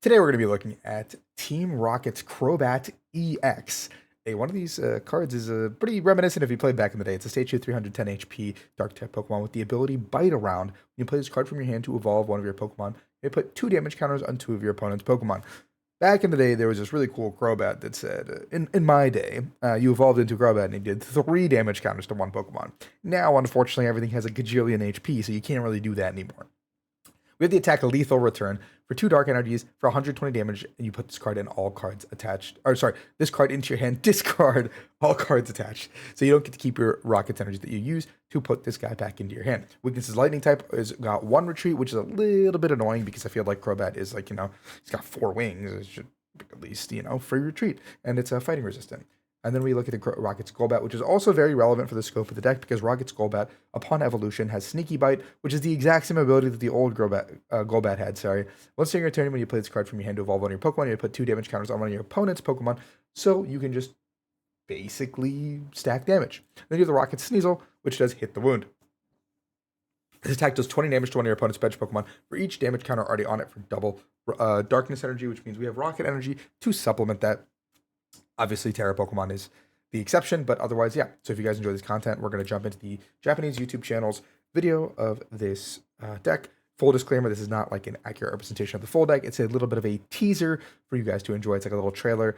Today we're going to be looking at Team Rocket's Crobat EX. One of these cards is pretty reminiscent if you played back in the day. It's a stage 2 310 HP Dark type Pokemon with the ability Bite Around. When you play this card from your hand to evolve one of your Pokemon, you put 2 damage counters on 2 of your opponent's Pokemon. Back in the day, there was this really cool Crobat that said, in my day, you evolved into Crobat and he did 3 damage counters to 1 Pokemon. Now, unfortunately, everything has a gajillion HP, so you can't really do that anymore. We have the attack Lethal Return for 2 Dark Energies for 120 damage, and you put this card in all cards attached. Or sorry, this card into your hand, discard all cards attached. So you don't get to keep your Rocket's energy that you use to put this guy back into your hand. Weakness is Lightning type, has got 1 retreat, which is a little bit annoying because I feel like Crobat is like, he's got 4 wings. It should at least, free retreat. And it's fighting resistant. And then we look at the Rocket's Golbat, which is also very relevant for the scope of the deck because Rocket's Golbat, upon evolution, has Sneaky Bite, which is the exact same ability that the old Golbat had. Sorry. Once during your turn, when you play this card from your hand to evolve one of your Pokemon, you put 2 damage counters on one of your opponent's Pokemon, so you can just basically stack damage. Then you have the Rocket Sneasel, which does Hit the Wound. This attack does 20 damage to one of your opponent's bench Pokemon for each damage counter already on it for double Darkness Energy, which means we have Rocket Energy to supplement that. Obviously, Terra Pokemon is the exception, but otherwise, yeah. So if you guys enjoy this content, we're going to jump into the Japanese YouTube channel's video of this deck. Full disclaimer, this is not like an accurate representation of the full deck. It's a little bit of a teaser for you guys to enjoy. It's like a little trailer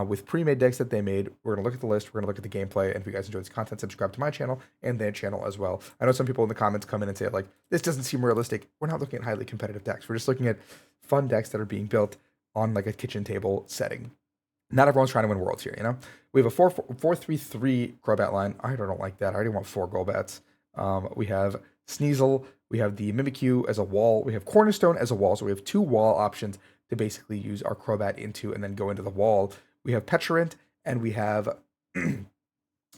with pre-made decks that they made. We're going to look at the list. We're going to look at the gameplay. And if you guys enjoy this content, subscribe to my channel and their channel as well. I know some people in the comments come in and say, like, this doesn't seem realistic. We're not looking at highly competitive decks. We're just looking at fun decks that are being built on like a kitchen table setting. Not everyone's trying to win worlds here, We have a 4-3-3 Crobat line. I don't like that. I already want 4 Golbats. We have Sneasel. We have the Mimikyu as a wall. We have Cornerstone as a wall. So we have 2 wall options to basically use our Crobat into and then go into the wall. We have Petrant and we have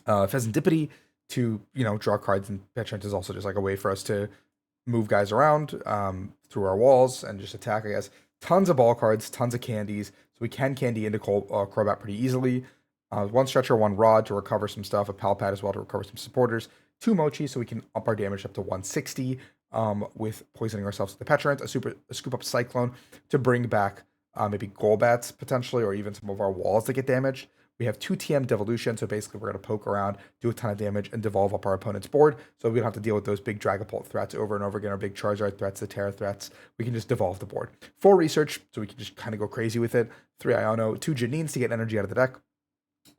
Pheasantipity to, draw cards. And Petrant is also just like a way for us to move guys around through our walls and just attack, I guess. Tons of ball cards, tons of candies. So we can candy into Crobat pretty easily. 1 Stretcher, 1 Rod to recover some stuff. A Palpad as well to recover some supporters. 2 Mochi so we can up our damage up to 160 with poisoning ourselves with the Petrant. A Scoop Up Cyclone to bring back maybe Golbats potentially or even some of our walls that get damaged. We have 2 TM Devolution, so basically we're going to poke around, do a ton of damage, and devolve up our opponent's board. So we don't have to deal with those big Dragapult threats over and over again, our big Charizard threats, the Terra threats. We can just devolve the board. 4 Research, so we can just kind of go crazy with it. 3 Iono, 2 Janines to get energy out of the deck.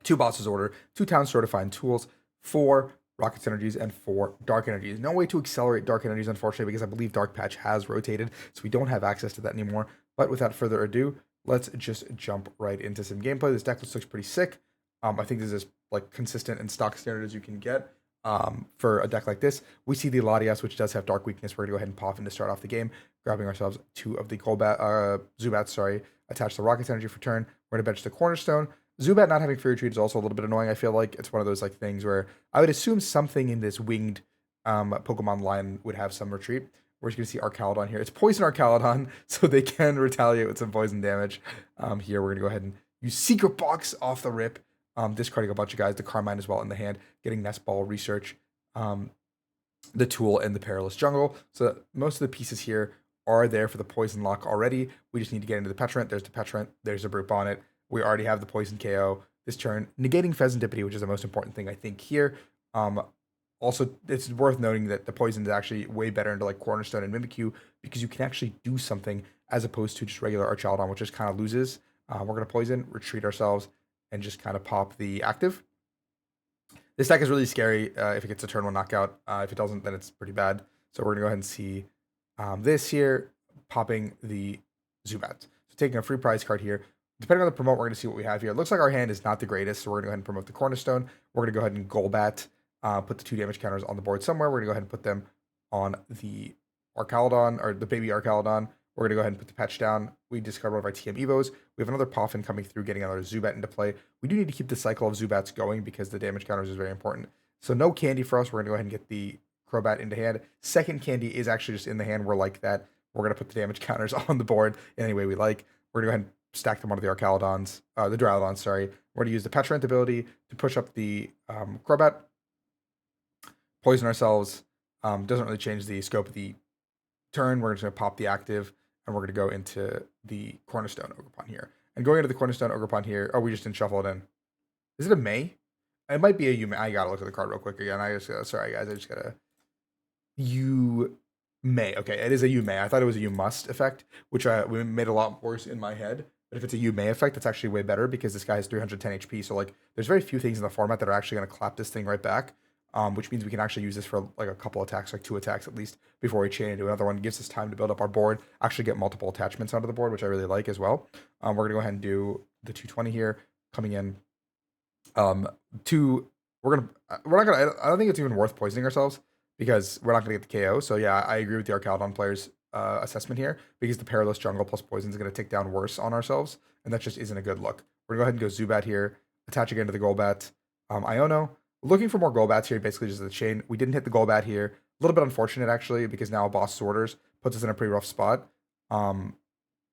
2 Boss's Order, 2 Town Store to find tools, 4 Rocket's Energies, and 4 Dark Energies. No way to accelerate Dark Energies, unfortunately, because I believe Dark Patch has rotated, so we don't have access to that anymore. But without further ado, let's just jump right into some gameplay. This deck looks pretty sick. I think this is like consistent and stock standard as you can get for a deck like this. We see the Latias, which does have Dark Weakness. We're going to go ahead and pop in to start off the game, grabbing ourselves 2 of the Zubats, attach the Rocket's Energy for turn. We're going to bench the Cornerstone. Zubat not having free retreat is also a little bit annoying. I feel like it's one of those like things where I would assume something in this winged Pokemon line would have some retreat. We're just going to see Archaludon here. It's Poison Archaludon, so they can retaliate with some poison damage. Here, we're going to go ahead and use Secret Box off the rip. Discarding a bunch of guys, the Carmine as well in the hand, getting Nest Ball, Research, the Tool, and the Perilous Jungle. So most of the pieces here are there for the Poison Lock already. We just need to get into the Petrant. There's the Petrant. There's a Brute Bonnet. We already have the Poison KO this turn, negating Pheasantipity, which is the most important thing I think here. Also, it's worth noting that the Poison is actually way better into like Cornerstone and Mimikyu because you can actually do something as opposed to just regular Archaludon, which just kind of loses. We're going to Poison, retreat ourselves, and just kind of pop the active. This deck is really scary if it gets a turn 1 knockout. If it doesn't, then it's pretty bad. So we're going to go ahead and see this here, popping the Zubat. So taking a free prize card here. Depending on the promote, we're going to see what we have here. It looks like our hand is not the greatest, so we're going to go ahead and promote the Cornerstone. We're going to go ahead and Golbat, put the 2 damage counters on the board somewhere. We're going to go ahead and put them on the Archaludon, or the baby Archaludon. We're going to go ahead and put the patch down. We discard one of our TM Evos. We have another Poffin coming through, getting another Zubat into play. We do need to keep the cycle of Zubats going because the damage counters is very important. So no candy for us. We're going to go ahead and get the Crobat into hand. Second candy is actually just in the hand. We're like that. We're going to put the damage counters on the board in any way we like. We're going to go ahead and stack them onto the Archaludons, the Duraludons, sorry. We're going to use the Petrant ability to push up the Crobat. Poison ourselves. Doesn't really change the scope of the turn. We're just going to pop the active and we're going to go into the Cornerstone Ogerpon here. And going into the Cornerstone Ogerpon here, oh, we just didn't shuffle it in. Is it a May? It might be a U May. I gotta look at the card real quick again. I just sorry guys, I just gotta U May. Okay, it is a U May. I thought it was a U must effect, which we made a lot worse in my head. But if it's a U May effect, it's actually way better because this guy has 310 HP. So like, there's very few things in the format that are actually gonna clap this thing right back. Which means we can actually use this for like a couple attacks, like 2 attacks at least, before we chain into another one. Gives us time to build up our board, actually get multiple attachments onto the board, which I really like as well. We're gonna go ahead and do the 220 here, coming in. To we're not gonna. I don't think it's even worth poisoning ourselves because we're not gonna get the KO. So yeah, I agree with the Arcaldon players' assessment here because the Perilous Jungle plus poison is gonna tick down worse on ourselves, and that just isn't a good look. We're gonna go ahead and go Zubat here, attach again to the Golbat. Iono, looking for more Golbats here, basically just the chain. We didn't hit the Golbat here. A little bit unfortunate actually because now Boss's Orders puts us in a pretty rough spot.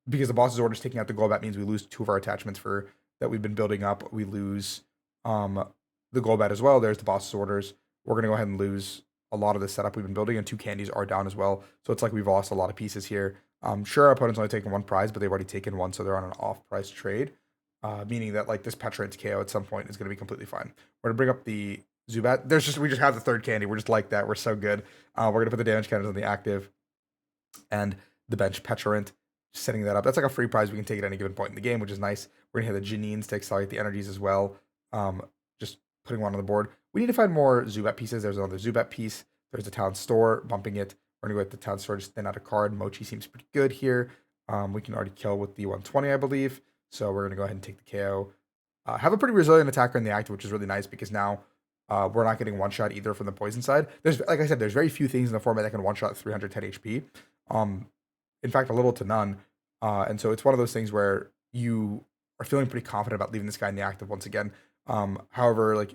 Because the Boss's Orders taking out the Golbat means we lose 2 of our attachments for that we've been building up. We lose the Golbat as well. There's the Boss's Orders. We're going to go ahead and lose a lot of the setup we've been building, and 2 candies are down as well. So it's like we've lost a lot of pieces here. Sure, our opponent's only taken 1 prize, but they've already taken 1, so they're on an off-price trade, meaning that like this Petrant's KO at some point is going to be completely fine. We're going to bring up the Zubat. We just have the 3rd candy. We're just like that. We're so good. We're going to put the damage counters on the active and the bench Petrant, setting that up. That's like a free prize we can take at any given point in the game, which is nice. We're going to hit the Janines to accelerate the energies as well. Just putting 1 on the board. We need to find more Zubat pieces. There's another Zubat piece. There's the Town Store, bumping it. We're going to go at the Town Store, just thin out a card. Mochi seems pretty good here. We can already kill with the 120, I believe. So we're going to go ahead and take the KO. Have a pretty resilient attacker in the active, which is really nice because now we're not getting one-shot either from the poison side. There's, like I said, there's very few things in the format that can one-shot 310 HP. In fact, a little to none. And so it's one of those things where you are feeling pretty confident about leaving this guy in the active once again. However, like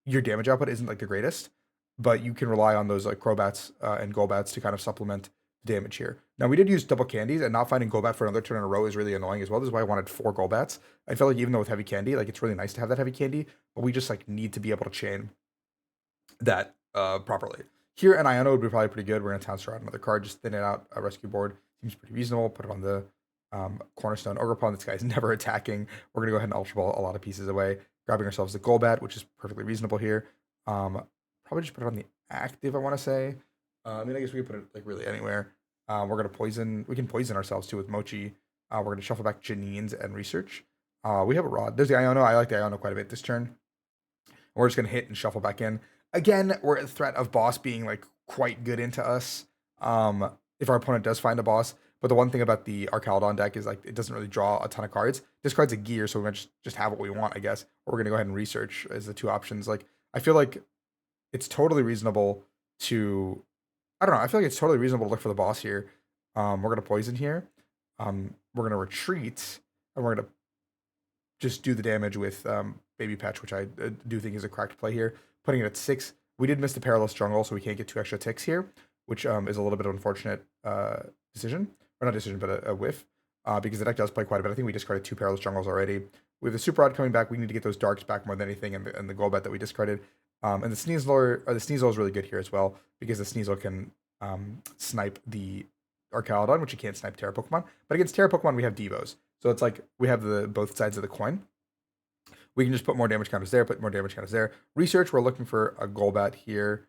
your damage output isn't like the greatest, but you can rely on those like Crobats and Golbats to kind of supplement the damage here. Now we did use double candies, and not finding Golbat for another turn in a row is really annoying as well. This is why I wanted 4 Golbats. I felt like even though with heavy candy, like it's really nice to have that heavy candy, but we just like need to be able to chain that properly. Here, an Iono would be probably pretty good. We're gonna Town Store out another card, just thin it out. A rescue board seems pretty reasonable. Put it on the Cornerstone Ogerpon. This guy's never attacking. We're gonna go ahead and Ultra Ball a lot of pieces away, grabbing ourselves the Golbat, which is perfectly reasonable here. Probably just put it on the active, I want to say. I mean, I guess we could put it like really anywhere. We're gonna poison. We can poison ourselves too with Mochi. We're gonna shuffle back Janines and research. We have a Rod. There's the Iono. I like the Iono quite a bit this turn. We're just gonna hit and shuffle back in. Again, we're at the threat of boss being like quite good into us. If our opponent does find a boss. But the one thing about the Arcaldon deck is like it doesn't really draw a ton of cards. This card's a gear, so we might just have what we want, I guess. Or we're gonna go ahead and research as the 2 options. Like I feel like it's totally reasonable to I don't know, I feel like it's totally reasonable to look for the boss here. We're gonna poison here. We're gonna retreat, and we're gonna just do the damage with Baby Patch, which I do think is a cracked play here. Putting it at 6. We did miss the Perilous Jungle, so we can't get 2 extra ticks here, which is a little bit of an unfortunate decision. Or not decision, but a whiff. Because the deck does play quite a bit. I think we discarded 2 Perilous Jungles already. With the Super Rod coming back, we need to get those Darks back more than anything, and the Golbat that we discarded. And the Sneasel is really good here as well, because the Sneasel can snipe the Arcaldon, which you can't snipe Terra Pokemon. But against Terra Pokemon, we have Devos. So it's like we have the both sides of the coin. We can just put more damage counters there, put more damage counters there. Research, we're looking for a Golbat here.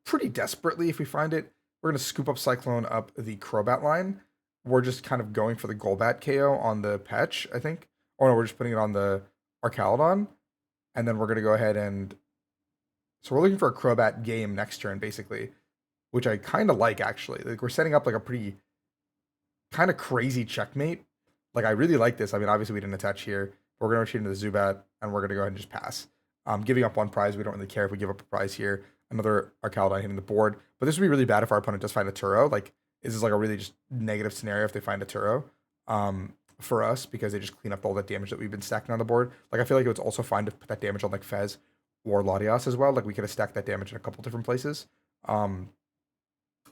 Pretty desperately if we find it. We're going to scoop up Cyclone up the Crobat line. We're just kind of going for the Golbat KO on the Patch, I think. Oh no, we're just putting it on the Arcaldon. And then we're going to go ahead and... So we're looking for a Crobat game next turn, basically. Which I kind of like, actually. Like, we're setting up like a pretty kind of crazy checkmate. Like, I really like this. I mean, obviously we didn't attach here. But we're going to retreat into the Zubat, and we're going to go ahead and just pass. Giving up 1 prize, we don't really care if we give up a prize here. Another Arcaldon hitting the board. But this would be really bad if our opponent does find a Turo. Like, this is like a really just negative scenario if they find a Turo for us, because they just clean up all that damage that we've been stacking on the board. Like, I feel like it was also fine to put that damage on like Fez or Latias as well. Like, we could have stacked that damage in a couple different places.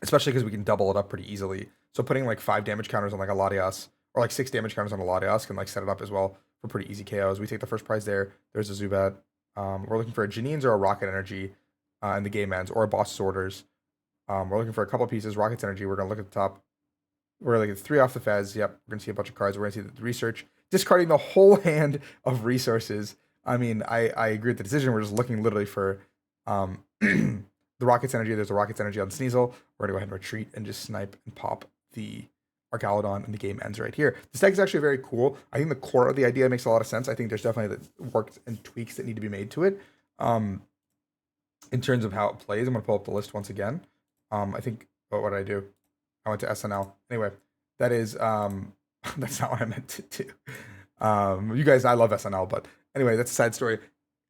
Especially because we can double it up pretty easily. So putting like 5 damage counters on like a Latias, or like 6 damage counters on a Latias can like set it up as well for pretty easy KOs. We take the first prize there. There's a Zubat. We're looking for a Janines or a Rocket Energy in the game ends, or a Boss's Orders. We're looking for a couple pieces. Rocket's Energy, we're going to look at the top. We're like 3 off the Fez. Yep, we're gonna see a bunch of cards. We're gonna see the research, discarding the whole hand of resources. I mean, I agree with the decision. We're just looking literally for the Rocket's Energy. There's a Rocket's Energy on Sneasel. We're gonna go ahead and retreat and just snipe and pop the Arcalodon, and the game ends right here. This deck is actually very cool. I think the core of the idea makes a lot of sense. I think there's definitely the work and tweaks that need to be made to it. In terms of how it plays, I'm gonna pull up the list once again. I think what did I do? I went to SNL. Anyway, that is that's not what I meant to do. You guys, I love SNL, but anyway, that's a side story.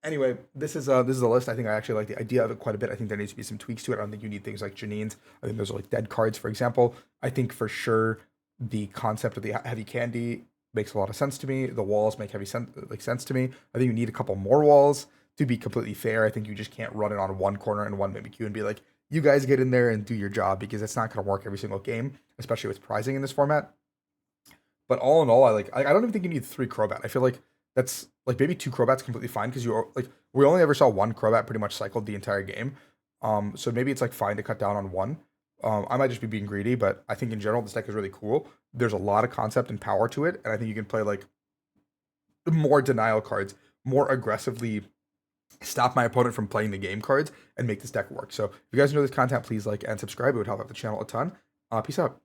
Anyway, this is a list. I think I actually like the idea of it quite a bit. I think there needs to be some tweaks to it. I don't think you need things like Janine's. I think those are like dead cards, for example. I think for sure the concept of the heavy candy makes a lot of sense to me. The walls make sense to me. I think you need a couple more walls to be completely fair. I think you just can't run it on one corner and one mimikyu and be like, you guys get in there and do your job, because it's not going to work every single game, especially with prizing in this format. But all in all, I don't even think you need 3 Crobat. I feel like that's like maybe 2 Crobats completely fine, because you like we only ever saw 1 Crobat pretty much cycled the entire game. So maybe it's like fine to cut down on 1. I might just be being greedy, but I think in general this deck is really cool. There's a lot of concept and power to it, and I think you can play like more denial cards, more aggressively stop my opponent from playing the game cards, and make this deck work. So if you guys enjoy this content, please like and subscribe. It would help out the channel a ton. Peace out.